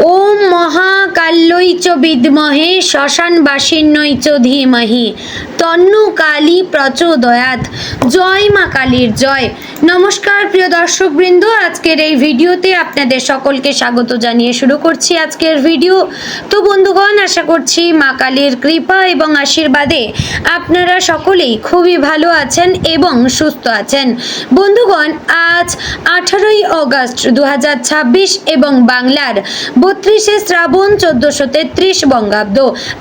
ওম মহাকাল্যৈ চ বিদ্মহে শ্মশানবাসিন্যৈ চ ধীমহি তন্নু কালী প্রচোদয়াৎ। জয় মা কালীর জয়। নমস্কার প্রিয় দর্শকবৃন্দ, আজকের এই ভিডিওতে আপনাদের সকলকে স্বাগত জানিয়ে শুরু করছি আজকের ভিডিও। তো বন্ধুগণ, আশা করছি মা কালীর কৃপা এবং আশীর্বাদে আপনারা সকলেই খুবই ভালো আছেন এবং সুস্থ আছেন। বন্ধুগণ, আজ 18ই অগস্ট 2026 এবং বাংলার 32শে শ্রাবণ 1433 বঙ্গাব্দ।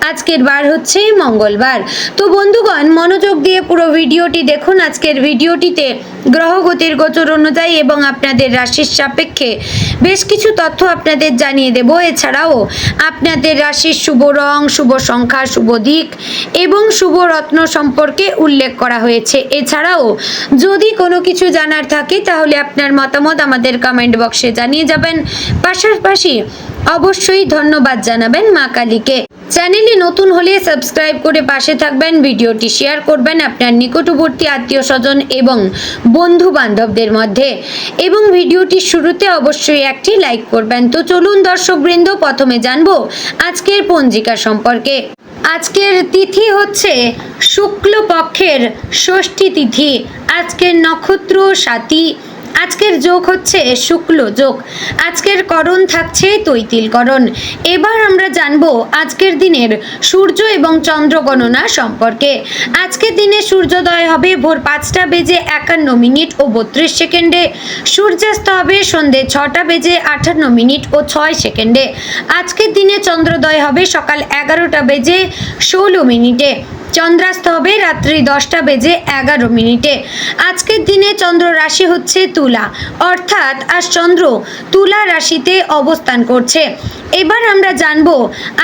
আজকের বার হচ্ছে মঙ্গলবার। তো বন্ধুগণ, মনোযোগ দিয়ে পুরো ভিডিওটি দেখুন। আজকের ভিডিওটিতে গ্রহগতির গোচর অনুযায়ী এবং আপনাদের রাশির সাপেক্ষে বেশ কিছু তথ্য আপনাদের জানিয়ে দেব। এছাড়াও আপনাদের রাশির শুভ রং, শুভ সংখ্যা, শুভ দিক এবং শুভ রত্ন সম্পর্কে উল্লেখ করা হয়েছে। এছাড়াও যদি কোনো কিছু জানার থাকে তাহলে আপনার মতামত আমাদের কমেন্ট বক্সে জানিয়ে যাবেন। পাশাপাশি অবশ্যই ধন্যবাদ জানাবেন মা কালীকে। চ্যানেলে নতুন হলে সাবস্ক্রাইব করে পাশে থাকবেন, ভিডিওটি শেয়ার করবেন আপনার নিকটবর্তী আত্মীয় স্বজন এবং বন্ধু বান্ধবদের মধ্যে, এবং ভিডিওটির শুরুতে অবশ্যই একটি লাইক করবেন। তো চলুন দর্শকবৃন্দ, প্রথমে জানবো আজকের পঞ্জিকা সম্পর্কে। আজকের তিথি হচ্ছে শুক্লপক্ষের ষষ্ঠী তিথি। আজকের নক্ষত্র স্বাতী। আজকের যোগ হচ্ছে শুক্ল যোগ। আজকের করণ থাকছে তৈতিলকরণ। এবার আমরা জানবো আজকের দিনের সূর্য এবং চন্দ্র গণনা সম্পর্কে। আজকের দিনে সূর্যোদয় হবে ভোর 5:51 ও 32 সেকেন্ডে। সূর্যাস্ত হবে সন্ধে 6:58 ও 6 সেকেন্ডে। আজকের দিনে চন্দ্রোদয় হবে সকাল 11:16। চন্দ্রাস্ত হবে রাত্রি 10:11। আজকের দিনে চন্দ্র রাশি হচ্ছে তুলা, অর্থাৎ আজ চন্দ্র তুলা রাশিতে অবস্থান করছে। এবার আমরা জানবো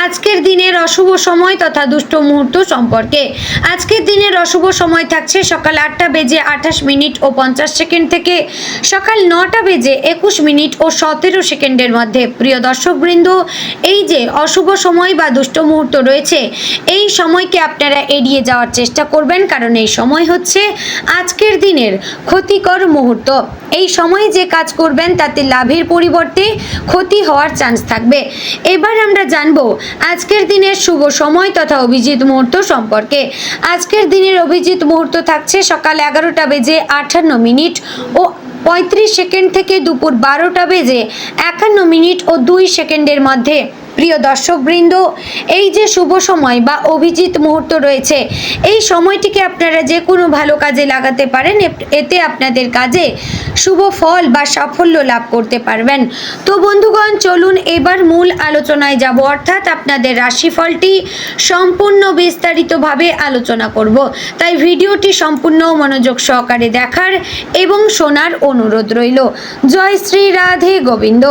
আজকের দিনের অশুভ সময় তথা দুষ্ট মুহূর্ত সম্পর্কে। আজকের দিনের অশুভ সময় থাকছে সকাল 8:28 ও 50 সেকেন্ড থেকে সকাল 9:21 ও 17 সেকেন্ডের মধ্যে। প্রিয় দর্শকবৃন্দ, এই যে অশুভ সময় বা দুষ্ট মুহূর্ত রয়েছে, এই সময়কে আপনারা এড়িয়ে যাওয়ার চেষ্টা করবেন, কারণ এই সময় হচ্ছে আজকের দিনের ক্ষতিকর মুহূর্ত। এই সময়ে যে কাজ করবেন তাতে লাভের পরিবর্তে ক্ষতি হওয়ার চান্স থাকবে। এবার আমরা জানবো আজকের দিনের শুভ সময় তথা অভিজিৎ মুহূর্ত সম্পর্কে। আজকের দিনের অভিজিৎ মুহূর্ত থাকছে সকাল 11:58 ও 35 সেকেন্ড থেকে দুপুর 12:51 ও 2 সেকেন্ডের মধ্যে। প্রিয় দর্শকবৃন্দ, এই যে শুভ সময় বা অভিজিৎ মুহূর্ত রয়েছে, এই সময়টিকে আপনারা যে কোনো ভালো কাজে লাগাতে পারেন। এতে আপনাদের কাজে শুভ ফল বা সাফল্য লাভ করতে পারবেন। তো বন্ধুগণ, চলুন এবার মূল আলোচনায় যাব, অর্থাৎ আপনাদের রাশিফলটি সম্পূর্ণ বিস্তারিতভাবে আলোচনা করব। তাই ভিডিওটি সম্পূর্ণ মনোযোগ সহকারে দেখার এবং শোনার অনুরোধ রইল। জয় শ্রী রাধে গোবিন্দ।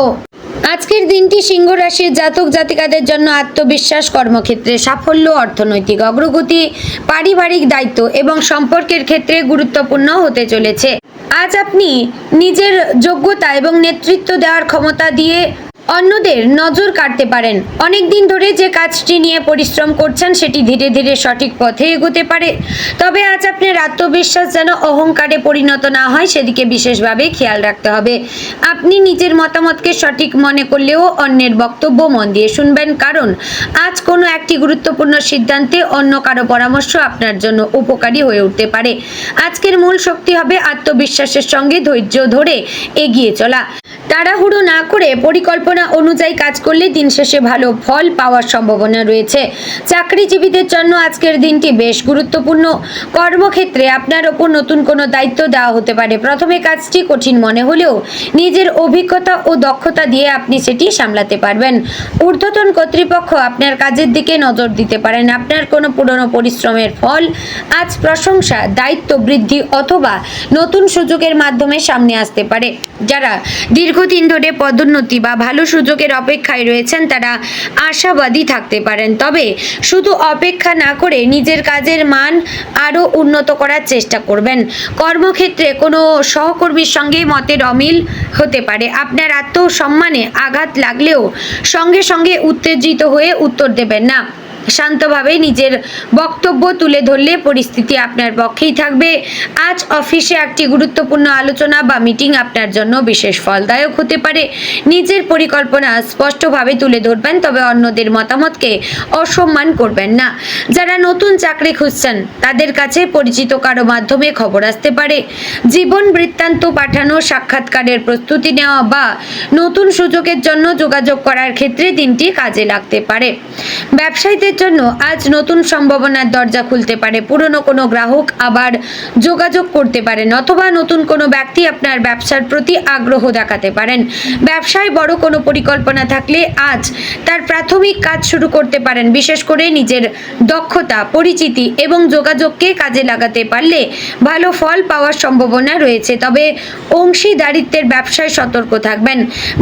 আজকের দিনটি সিংহ রাশির জাতক জাতিকাদের জন্য আত্মবিশ্বাস, কর্মক্ষেত্রে সাফল্য, অর্থনৈতিক অগ্রগতি, পারিবারিক দায়িত্ব এবং সম্পর্কের ক্ষেত্রে গুরুত্বপূর্ণ হতে চলেছে। আজ আপনি নিজের যোগ্যতা এবং নেতৃত্ব দেওয়ার ক্ষমতা দিয়ে অন্যদের নজর কাটতে পারেন। অনেক দিন ধরে যে কাজটি নিয়ে পরিশ্রম করছেন সেটি ধীরে ধীরে সঠিক পথে এগোতে পারে। তবে আজ আপনার আত্মবিশ্বাস যেন অহংকারে পরিণত না হয়, সেদিকে বিশেষভাবে খেয়াল রাখতে হবে। আপনি নিজের মতামতকে সঠিক মনে করলেও অন্যের বক্তব্য মন দিয়ে শুনবেন, কারণ আজ কোনো একটি গুরুত্বপূর্ণ সিদ্ধান্তে অন্য কারো পরামর্শ আপনার জন্য উপকারী হয়ে উঠতে পারে। আজকের মূল শক্তি হবে আত্মবিশ্বাসের সঙ্গে ধৈর্য ধরে এগিয়ে চলা। তাড়াহুড়ো না করে পরিকল্পনা অনুযায়ী কাজ করলে দিন শেষে ভালো ফল পাওয়ার সম্ভাবনা রয়েছে। চাকরিজীবীদের জন্য আজকের দিনটি বেশ গুরুত্বপূর্ণ। কর্মক্ষেত্রে আপনার ওপর নতুন কোনো দায়িত্ব দেওয়া হতে পারে। প্রথমে কাজটি কঠিন মনে হলেও নিজের অভিজ্ঞতা ও দক্ষতা দিয়ে আপনি সেটি সামলাতে পারবেন। ঊর্ধ্বতন কর্তৃপক্ষ আপনার কাজের দিকে নজর দিতে পারেন। আপনার কোনো পুরনো পরিশ্রমের ফল আজ প্রশংসা, দায়িত্ব বৃদ্ধি অথবা নতুন সুযোগের মাধ্যমে সামনে আসতে পারে। যারা দীর্ঘদিন ধরে পদোন্নতি বা ভালো সুযোগের অপেক্ষায় রয়েছেন তারা আশাবাদী থাকতে পারেন। তবে শুধু অপেক্ষা না করে নিজের কাজের মান আরও উন্নত করার চেষ্টা করবেন। কর্মক্ষেত্রে কোনো সহকর্মীর সঙ্গে মতের অমিল হতে পারে। আপনার আত্মসম্মানে আঘাত লাগলেও সঙ্গে সঙ্গে উত্তেজিত হয়ে উত্তর দেবেন না। শান্তভাবে নিজের বক্তব্য তুলে ধরলে পরিস্থিতি আপনার পক্ষেই থাকবে। আজ অফিসে একটি গুরুত্বপূর্ণ আলোচনা বা মিটিং আপনার জন্য বিশেষ ফলদায়ক হতে পারে। নিজের পরিকল্পনা স্পষ্টভাবে তুলে ধরবেন, তবে অন্যদের মতামতকে অসম্মান করবেন না। যারা নতুন চাকরি খুঁজছেন তাদের কাছে পরিচিত কারো মাধ্যমে খবর আসতে পারে। জীবন বৃত্তান্ত পাঠানো, সাক্ষাৎকারের প্রস্তুতি নেওয়া বা নতুন সুযোগের জন্য যোগাযোগ করার ক্ষেত্রে দিনটি কাজে লাগতে পারে। ব্যবসায়ীদের জন্য আজ নতুন সম্ভাবনার দরজা খুলতে পারে। পুরনো কোনো গ্রাহক আবার যোগাযোগ করতে পারেন, অথবা নতুন কোনো ব্যক্তি আপনার ব্যবসার প্রতি আগ্রহ দেখাতে পারেন। ব্যবসায় বড় কোনো পরিকল্পনা থাকলে আজ তার প্রাথমিক কাজ শুরু করতে পারেন। বিশেষ করে নিজের দক্ষতা, পরিচিতি এবং যোগাযোগকে কাজে লাগাতে পারলে ভালো ফল পাওয়ার সম্ভাবনা রয়েছে। তবে অংশীদারিত্বের ব্যবসায় সতর্ক থাকবেন।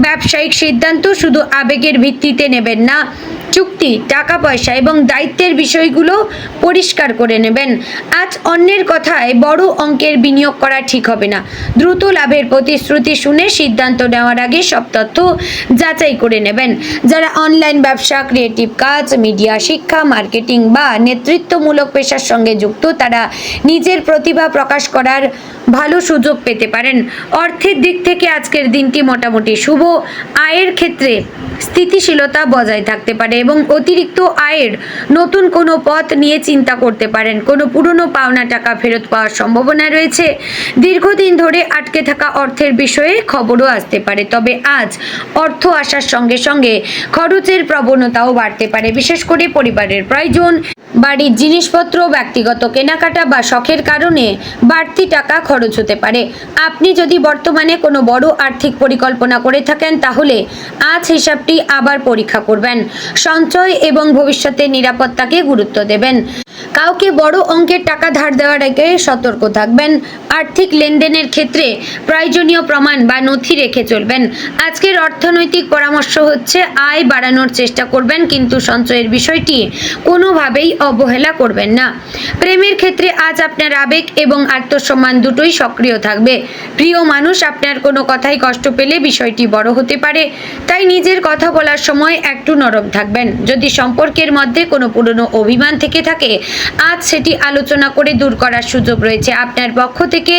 ব্যবসায়িক সিদ্ধান্ত শুধু আবেগের ভিত্তিতে নেবেন না, চুক্তি, টাকা পয়সা এবং দায়িত্বের বিষয়গুলো পরিষ্কার করে নেবেন। আজ অন্যের কথায় বড় অঙ্কের বিনিয়োগ করা ঠিক হবে না। দ্রুত লাভের প্রতিশ্রুতি শুনে সিদ্ধান্ত নেওয়ার আগে সব তথ্য যাচাই করে নেবেন। যারা অনলাইন ব্যবসা, ক্রিয়েটিভ কাজ, মিডিয়া, শিক্ষা, মার্কেটিং বা নেতৃত্বমূলক পেশার সঙ্গে যুক্ত, তারা নিজের প্রতিভা প্রকাশ করার ভালো সুযোগ পেতে পারেন। অর্থের দিক থেকে আজকের দিনটি মোটামুটি শুভ। আয়ের ক্ষেত্রে স্থিতিশীলতা বজায় থাকতে পারে এবং অতিরিক্ত আয়ের নতুন কোনো পথ নিয়ে চিন্তা করতে পারেন। কোনো পুরনো পাওনা টাকা ফেরত পাওয়ার সম্ভাবনা রয়েছে। দীর্ঘদিন ধরে আটকে থাকা অর্থের বিষয়ে খবরও আসতে পারে। তবে আজ অর্থ আসার সঙ্গে সঙ্গে খরচের প্রবণতাও বাড়তে পারে, বিশেষ করে পরিবারের প্রয়োজন, বাড়ির জিনিসপত্র, ব্যক্তিগত কেনাকাটা বা শখের কারণে বাড়তি টাকা খরচ হতে পারে। আপনি যদি বর্তমানে কোনো বড় আর্থিক পরিকল্পনা করে থাকেন তাহলে আজ হিসাবটি আবার পরীক্ষা করবেন। সঞ্চয় এবং ভবিষ্যতের নিরাপত্তাকে গুরুত্ব দেবেন। কাউকে বড় অঙ্কের টাকা ধার দেওয়ার আগে সতর্ক থাকবেন। আর্থিক লেনদেনের ক্ষেত্রে প্রয়োজনীয় প্রমাণ বা নথি রেখে চলবেন। আজকের অর্থনৈতিক পরামর্শ হচ্ছে আয় বাড়ানোর চেষ্টা করবেন, কিন্তু সঞ্চয়ের বিষয়টি কোনোভাবেই অবহেলা করবেন না। প্রেমের ক্ষেত্রে আজ আপনার আবেগ এবং আত্মসম্মান দুটোই সক্রিয় থাকবে। প্রিয় মানুষ আপনার কোনো কথাই কষ্ট পেলে বিষয়টি বড় হতে পারে, তাই নিজের কথা বলার সময় একটু নরম থাকবেন। যদি সম্পর্কের মধ্যে কোনো পুরনো অভিমান থেকে থাকে আজ সেটি আলোচনা করে দূর করার সুযোগ রয়েছে। আপনার পক্ষ থেকে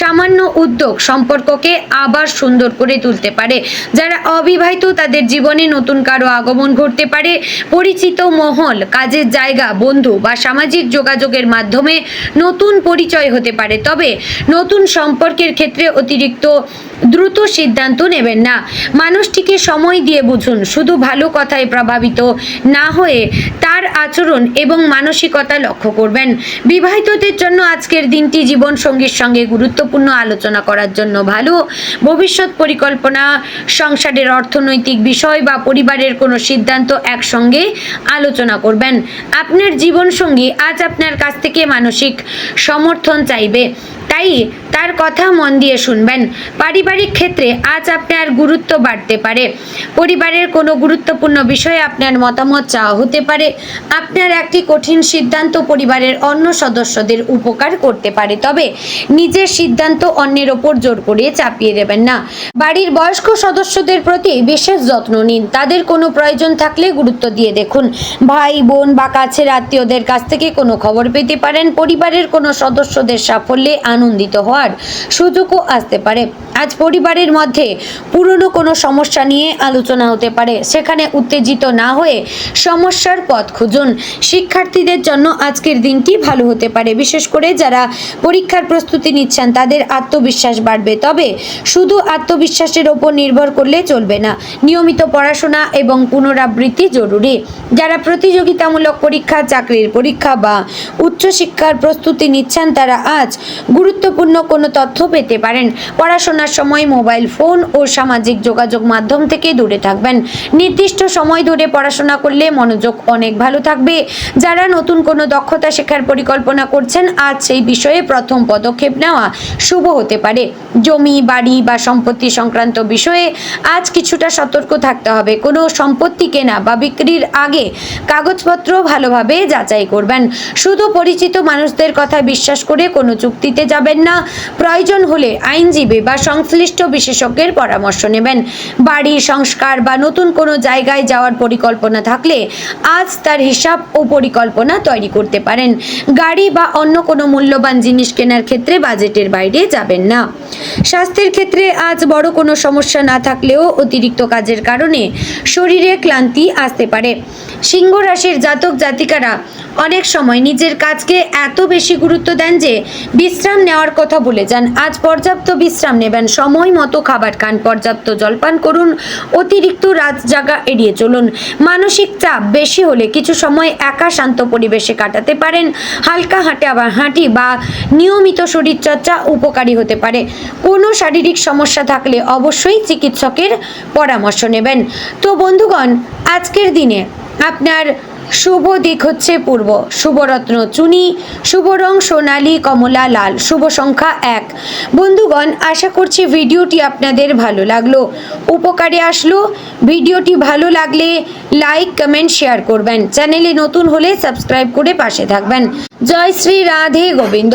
সামান্য উদ্যোগ সম্পর্ককে আবার সুন্দর করে তুলতে পারে। যারা অবিবাহিত তাদের জীবনে নতুন কারো আগমন ঘটতে পারে। পরিচিত মহল, কাজের জায়গা, বন্ধু বা সামাজিক যোগাযোগের মাধ্যমে নতুন পরিচয় হতে পারে। তবে নতুন সম্পর্কের ক্ষেত্রে অতিরিক্ত দ্রুত সিদ্ধান্ত নেবেন না। মানুষটিকে সময় দিয়ে বুঝুন। শুধু ভালো কথায় প্রভাবিত না হয়ে তার আচরণ এবং মানসিকতা লক্ষ্য করবেন। বিবাহিতদের জন্য আজকের দিনটি জীবন সঙ্গীর সঙ্গে গুরুত্বপূর্ণ আলোচনা করার জন্য ভালো। ভবিষ্যৎ পরিকল্পনা, সংসারের অর্থনৈতিক বিষয় বা পরিবারের কোনো সিদ্ধান্ত একসঙ্গে আলোচনা করবেন। আপনার জীবনসঙ্গী আজ আপনার কাছ থেকে মানসিক সমর্থন চাইবে, তাই তার কথা মন দিয়ে শুনবেন। পারিবারিক ক্ষেত্রে আজ আপনার গুরুত্ব বাড়তে পারে। পরিবারের কোনো গুরুত্বপূর্ণ বিষয়ে আপনার মতামত চাওয়া হতে পারে। আপনার একটি কঠিন সিদ্ধান্ত পরিবারের অন্য সদস্যদের উপকার করতে পারে, তবে নিজের সিদ্ধান্ত অন্যের ওপর জোর করে চাপিয়ে দেবেন না। বাড়ির বয়স্ক সদস্যদের প্রতি বিশেষ যত্ন নিন। তাদের কোনো প্রয়োজন থাকলে গুরুত্ব দিয়ে দেখুন। ভাই, বোন বা কাছের আত্মীয়দের কাছ থেকে কোনো খবর পেতে পারেন। পরিবারের কোনো সদস্যদের সাফল্যে আনন্দিত হওয়ার সুযোগও আসতে পারে। আজ পরিবারের মধ্যে পুরনো কোনো সমস্যা নিয়ে আলোচনা হতে পারে। সেখানে উত্তেজিত না হয়ে সমস্যার পথ খুঁজুন। শিক্ষার্থীদের জন্য আজকের দিনটি ভালো হতে পারে। বিশেষ করে যারা পরীক্ষার প্রস্তুতি নিচ্ছেন তাদের আত্মবিশ্বাস বাড়বে, তবে শুধু আত্মবিশ্বাসের ওপর নির্ভর করলে চলবে না। নিয়মিত পড়াশোনা এবং পুনরাবৃত্তি জরুরি। যারা প্রতিযোগিতামূলক পরীক্ষা, চাকরির পরীক্ষা বা উচ্চশিক্ষার প্রস্তুতি নিচ্ছেন তারা আজ গুরুত্বপূর্ণ কোনো তথ্য পেতে পারেন। পড়াশোনার সময় মোবাইল ফোন ও সামাজিক যোগাযোগ মাধ্যম থেকে দূরে থাকবেন। নির্দিষ্ট সময় ধরে পড়াশোনা করলে মনোযোগ অনেক ভালো থাকবে। যারা নতুন কোনো দক্ষতা শেখার পরিকল্পনা করছেন, আজ সেই বিষয়ে প্রথম পদক্ষেপ নেওয়া শুভ হতে পারে। জমি, বাড়ি বা সম্পত্তি সংক্রান্ত বিষয়ে আজ কিছুটা সতর্ক থাকতে হবে। কোনো সম্পত্তি কেনা বা বিক্রির আগে কাগজপত্র ভালোভাবে যাচাই করবেন। শুধু পরিচিত মানুষদের কথা বিশ্বাস করে কোনো চুক্তিতে যাবেন না। প্রয়োজন হলে আইনজীবী বা সংশ্লিষ্ট বিশেষজ্ঞের পরামর্শ নেবেন। বাড়ি সংস্কার বা নতুন কোনো জায়গায় যাওয়ার পরিকল্পনা থাকলে আজ তার হিসাব ও পরিকল্পনা তৈরি করতে পারেন। গাড়ি বা অন্য কোনো মূল্যবান জিনিস কেনার ক্ষেত্রে বাজেটের বাইরে যাবেন না। স্বাস্থ্যের ক্ষেত্রে আজ বড় কোনো সমস্যা না থাকলেও অতিরিক্ত কাজের কারণে শরীরে ক্লান্তি আসতে পারে। সিংহ রাশির জাতক জাতিকারা অনেক সময় নিজের কাজকে এত বেশি গুরুত্ব দেন যে বিশ্রাম নেওয়ার কথা ভুলে যান। আজ পর্যাপ্ত বিশ্রাম নেবেন, সময় মতো খাবার খান, পর্যাপ্ত জলপান করুন, অতিরিক্ত রাত জাগা এড়িয়ে চলুন। মানসিক চাপ বেশি হলে কিছু সময় একা শান্ত পরিবেশে কাটাতে পারেন। হালকা হাঁটি বা নিয়মিত শরীরচর্চা উপকারী হতে পারে। কোনো শারীরিক সমস্যা থাকলে অবশ্যই চিকিৎসকের পরামর্শ নেবেন। তো বন্ধুগণ, আজকের দিনে আপনার শুভ দিক হচ্ছে পূর্ব, শুভরত্ন চুনি, শুভ রং সোনালী, কমলা, লাল, শুভ সংখ্যা 1। বন্ধুগণ, আশা করছি ভিডিওটি আপনাদের ভালো লাগলো, উপকারে আসলো। ভিডিওটি ভালো লাগলে লাইক, কমেন্ট, শেয়ার করবেন। চ্যানেলে নতুন হলে সাবস্ক্রাইব করে পাশে থাকবেন। জয় শ্রী রাধে গোবিন্দ।